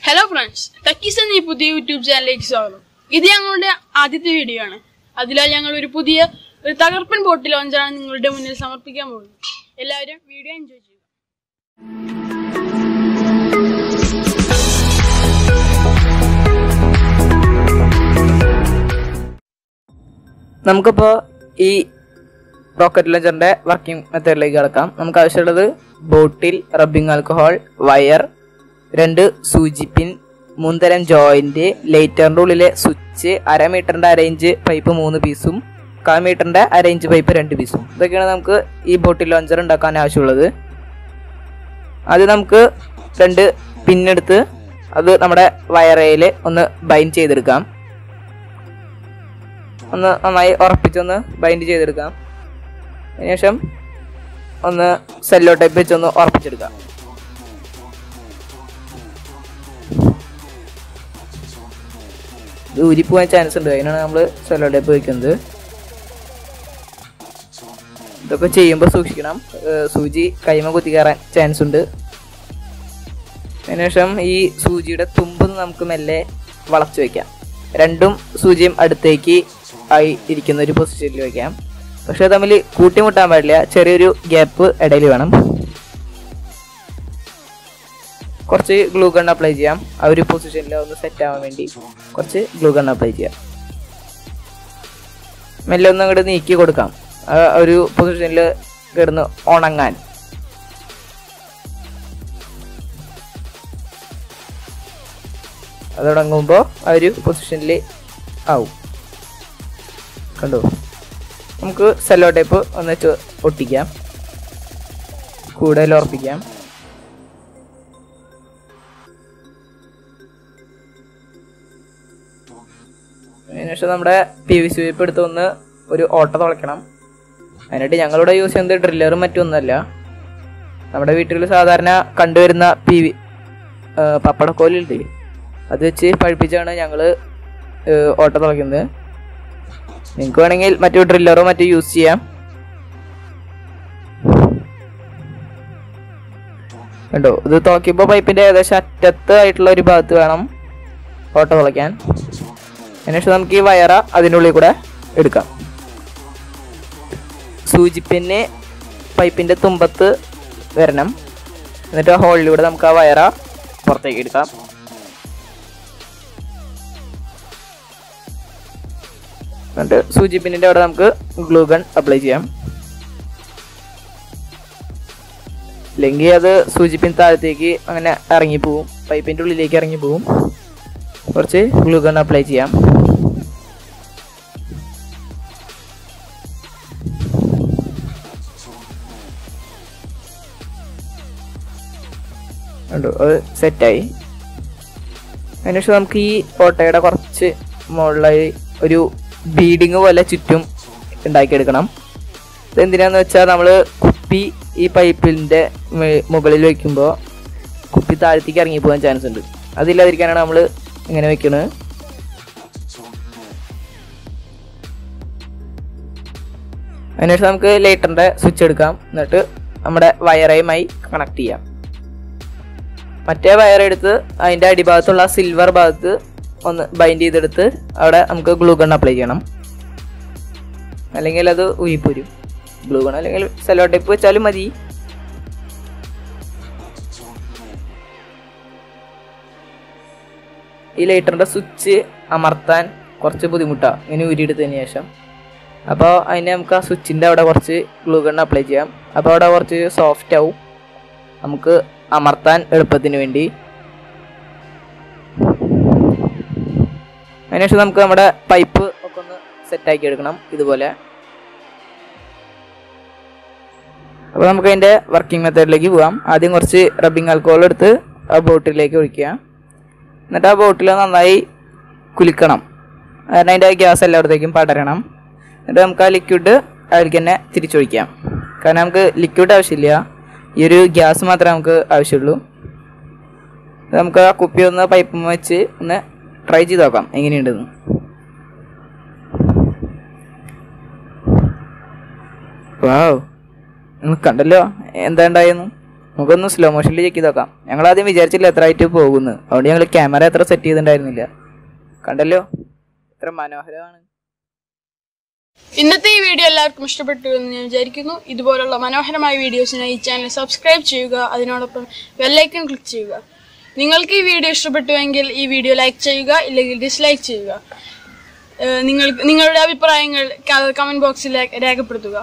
Hello friends, TECHIEZ എന്ന ഈ പുതിയ യൂട്യൂബ് ചാനലിലേക്ക് സ്വാഗതം. ഇത് ഞങ്ങളുടെ ആദ്യത്തെ വീഡിയോ ആണ്. അതിലായി ഞങ്ങൾ ഒരു തകർപ്പൻ ബോട്ട് ലോഞ്ചാണ് നിങ്ങളുടെ മുന്നിൽ സമർപ്പിക്കാൻ പോകുന്നത്. എല്ലാവരും വീഡിയോ എൻജോയ് ചെയ്യുക. നമുക്കിപ്പോൾ ഈ റോക്കറ്റ് ലോഞ്ചറിന്റെ വർക്കിംഗ് മെത്തേഡിലേക്ക് കിടക്കാം. നമുക്ക് ആവശ്യമുള്ളത് ബോട്ടിൽ, റബ്ബിംഗ് ആൽക്കഹോൾ, വയർ, 2 സൂചി പിൻ, 3 തരം ജോയിന്റ്, ലൈറ്ററിന്റെ ഉള്ളിലെ സ്വിച്ച്, 1/2 മീറ്ററിന്റെ അരയിഞ്ച് പൈപ്പ് 3 പീസും, 1/4 മീറ്ററിന്റെ അരയിഞ്ച് പൈപ്പ് 2 പീസും. ഇതൊക്കെയാണ് നമുക്ക് ഈ ബോട്ടിൽ ലോഞ്ചർ ഉണ്ടാക്കാൻ ആവശ്യമുള്ളത്. അത് നമുക്ക് 2 പിന്നെടുത്ത് അത് നമ്മുടെ വയറയിൽ ഒന്ന് ബൈൻഡ് ചെയ്തെടുക്കാം. ഒന്ന് നന്നായി ഉറപ്പിച്ചൊന്ന് ബൈൻഡ് ചെയ്തെടുക്കാം. അതിനുശേഷം ഒന്ന് സെല്ലോ ടൈപ്പ് വെച്ചൊന്ന് ഉറപ്പിച്ചെടുക്കാം. ഇത് ഊരിപ്പോവാൻ ചാൻസ് ഉണ്ട്, അതിനാണ് നമ്മൾ സെല്ലോ ടൈപ്പ് വയ്ക്കുന്നത്. ഇതൊക്കെ ചെയ്യുമ്പോൾ സൂക്ഷിക്കണം, സൂചി കൈമ കുത്തി കയറാൻ ചാൻസ് ഉണ്ട്. അതിനുശേഷം ഈ സൂചിയുടെ തുമ്പ് നമുക്ക് മെല്ലെ വളച്ചു വയ്ക്കാം. 2 സൂചിയും അടുത്തേക്ക് ആയി ഇരിക്കുന്ന ഒരു പൊസിഷനിൽ വയ്ക്കാം. പക്ഷെ തമ്മിൽ കൂട്ടിമുട്ടാൻ പാടില്ല, ചെറിയൊരു ഗ്യാപ്പ് ഇടയിൽ വേണം. കുറച്ച് ഗ്ലൂ ഗൺ അപ്ലൈ ചെയ്യാം. ആ ഒരു പൊസിഷനിൽ ഒന്ന് സെറ്റ് ആവാൻ വേണ്ടി കുറച്ച് ഗ്ലൂ ഗൺ അപ്ലൈ ചെയ്യാം. മെല്ലെ ഒന്ന് അങ്ങോട്ട് നീക്കി കൊടുക്കാം, ഒരു പൊസിഷനിൽ കിടന്ന് ഉണങ്ങാൻ. അത് ഉണങ്ങുമ്പോൾ ആ ഒരു പൊസിഷനിൽ ആവും. കണ്ടോ? നമുക്ക് സെല്ലോ ടേപ്പ് ഒന്ന് ഒട്ടിക്കാം, കൂടുതൽ ഉറപ്പിക്കാം. അതിനുശേഷം നമ്മുടെ PVC പൈപ്പ് എടുത്ത് ഒന്ന് ഒരു ഓട്ട തുളയ്ക്കണം. അതിനായിട്ട് ഞങ്ങളിവിടെ യൂസ് ചെയ്യുന്നത് ഡ്രില്ലറും മറ്റൊന്നുമല്ല, നമ്മുടെ വീട്ടിൽ സാധാരണ കണ്ടുവരുന്ന പപ്പടക്കോലുണ്ട്, അത് വെച്ച് പഴിപ്പിച്ചാണ് ഞങ്ങൾ ഓട്ട തുളയ്ക്കുന്നത്. നിങ്ങൾക്ക് വേണമെങ്കിൽ മറ്റു ഡ്രില്ലറോ മറ്റോ യൂസ് ചെയ്യാം. കണ്ടോ? ഇത് തുളയ്ക്കുമ്പോൾ പൈപ്പിന്റെ ഏകദേശം അറ്റത്ത് ആയിട്ടുള്ള ഒരു ഭാഗത്ത് വേണം ഓട്ട തുളയ്ക്കാൻ. അതിനുശേഷം നമുക്ക് ഈ വയറ അതിനുള്ളിൽ കൂടെ എടുക്കാം. സൂചിപ്പിന് പൈപ്പിന്റെ തുമ്പത്ത് വരണം. എന്നിട്ട് ആ ഹോളിലൂടെ നമുക്ക് ആ വയറ പുറത്തേക്ക് എടുക്കാം. എന്നിട്ട് സൂചി പിന്നിന്റെ അവിടെ നമുക്ക് ഗ്ലൂ ഗൺ അപ്ലൈ ചെയ്യാം. അല്ലെങ്കിൽ അത് സൂചി പിൻ താഴത്തേക്ക് അങ്ങനെ ഇറങ്ങിപ്പോവും, പൈപ്പിന്റെ ഉള്ളിലേക്ക് ഇറങ്ങിപ്പോവും. കുറച്ച് ഗ്ലൂ ഗൺ അപ്ലൈ ചെയ്യാം. കണ്ടോ? അത് സെറ്റായി. അതിനുശേഷം നമുക്ക് ഈ ഓട്ടയുടെ കുറച്ച് മുകളിലായി ഒരു ബീഡിങ് പോലെ ചുറ്റും ഉണ്ടാക്കിയെടുക്കണം. ഇതെന്തിനാന്ന് വെച്ചാൽ നമ്മൾ കുപ്പി ഈ പൈപ്പിൻ്റെ മുകളിൽ വയ്ക്കുമ്പോൾ കുപ്പി താഴത്തേക്ക് ഇറങ്ങിപ്പോകാൻ ചാൻസ് ഉണ്ട്. അതില്ലാതിരിക്കാനാണ് നമ്മൾ ഇങ്ങനെ വെക്കുന്നത്. അതിനുശേഷം നമുക്ക് ലൈറ്ററിൻ്റെ സ്വിച്ച് എടുക്കാം. എന്നിട്ട് നമ്മുടെ വയറുമായി കണക്ട് ചെയ്യാം. മറ്റേ വയർ എടുത്ത് അതിൻ്റെ അടിഭാഗത്തുള്ള സിൽവർ ഭാഗത്ത് ഒന്ന് ബൈൻഡ് ചെയ്തെടുത്ത് അവിടെ നമുക്ക് ഗ്ലൂ ഗൺ അപ്ലൈ ചെയ്യണം, അല്ലെങ്കിൽ അത് ഉയിപ്പോരും. ഗ്ലൂ ഗൺ അല്ലെങ്കിൽ സെല്ലോ ടേപ്പ് വെച്ചാലും മതി. ഈ ലൈറ്ററിന്റെ സ്വിച്ച് അമർത്താൻ കുറച്ച് ബുദ്ധിമുട്ടാണ്, ഇങ്ങനെ ഊരിയെടുത്തതിന് ശേഷം. അപ്പോൾ അതിന് നമുക്ക് ആ സ്വിച്ചിൻ്റെ അവിടെ കുറച്ച് ഗ്ലൂ ഗൺ അപ്ലൈ ചെയ്യാം. അപ്പോൾ അവിടെ കുറച്ച് സോഫ്റ്റ് ആവും, നമുക്ക് അമർത്താൻ എളുപ്പത്തിന് വേണ്ടി. അതിനുശേഷം നമുക്ക് നമ്മുടെ പൈപ്പ് ഒക്കെ ഒന്ന് സെറ്റാക്കി എടുക്കണം ഇതുപോലെ. അപ്പോൾ നമുക്ക് അതിൻ്റെ വർക്കിംഗ് മെത്തേഡിലേക്ക് പോകാം. ആദ്യം കുറച്ച് റബ്ബിംഗ് ആൽക്കഹോൾ എടുത്ത് ആ ബോട്ടിലേക്ക് ഒഴിക്കുക. എന്നിട്ട് ആ ബോട്ടിൽ നന്നായി കുലുക്കണം, കാരണം അതിൻ്റെ ഗ്യാസ് എല്ലായിടത്തേക്കും പടരണം. എന്നിട്ട് നമുക്ക് ആ ലിക്വിഡ് അതിലേക്ക് തന്നെ തിരിച്ചൊഴിക്കാം, കാരണം നമുക്ക് ലിക്വിഡ് ആവശ്യമില്ല, ഈ ഒരു ഗ്യാസ് മാത്രമേ നമുക്ക് ആവശ്യമുള്ളൂ. നമുക്ക് ആ കുപ്പി ഒന്ന് പൈപ്പ് വെച്ച് ഒന്ന് ട്രൈ ചെയ്ത് നോക്കാം എങ്ങനെയുണ്ടെന്ന്. വാവ്, നിങ്ങൾ കണ്ടല്ലോ എന്താ ഉണ്ടായെന്ന്. നമുക്കൊന്ന് സ്ലോ മോഷനിൽ ചെക്ക് ചെയ്ത് നോക്കാം. ഞങ്ങൾ ആദ്യം വിചാരിച്ചില്ല എത്ര ആയിട്ട് പോകുന്നു. അതുകൊണ്ട് ഞങ്ങൾ ക്യാമറ എത്ര സെറ്റ് ചെയ്തിട്ടുണ്ടായിരുന്നില്ല. കണ്ടല്ലോ എത്ര മനോഹരമാണ്. ഇന്നത്തെ ഈ വീഡിയോ എല്ലാവർക്കും ഇഷ്ടപ്പെട്ടു എന്ന് ഞാൻ വിചാരിക്കുന്നു. ഇതുപോലുള്ള മനോഹരമായ വീഡിയോസിനായി ഈ ചാനൽ സബ്സ്ക്രൈബ് ചെയ്യുക. അതിനോടൊപ്പം ബെല്ലൈക്കൺ ക്ലിക്ക് ചെയ്യുക. നിങ്ങൾക്ക് ഈ വീഡിയോ ഇഷ്ടപ്പെട്ടുവെങ്കിൽ ഈ വീഡിയോ ലൈക്ക് ചെയ്യുക, ഇല്ലെങ്കിൽ ഡിസ്ലൈക്ക് ചെയ്യുക. നിങ്ങളുടെ അഭിപ്രായങ്ങൾ കമന്റ് ബോക്സിൽ രേഖപ്പെടുത്തുക.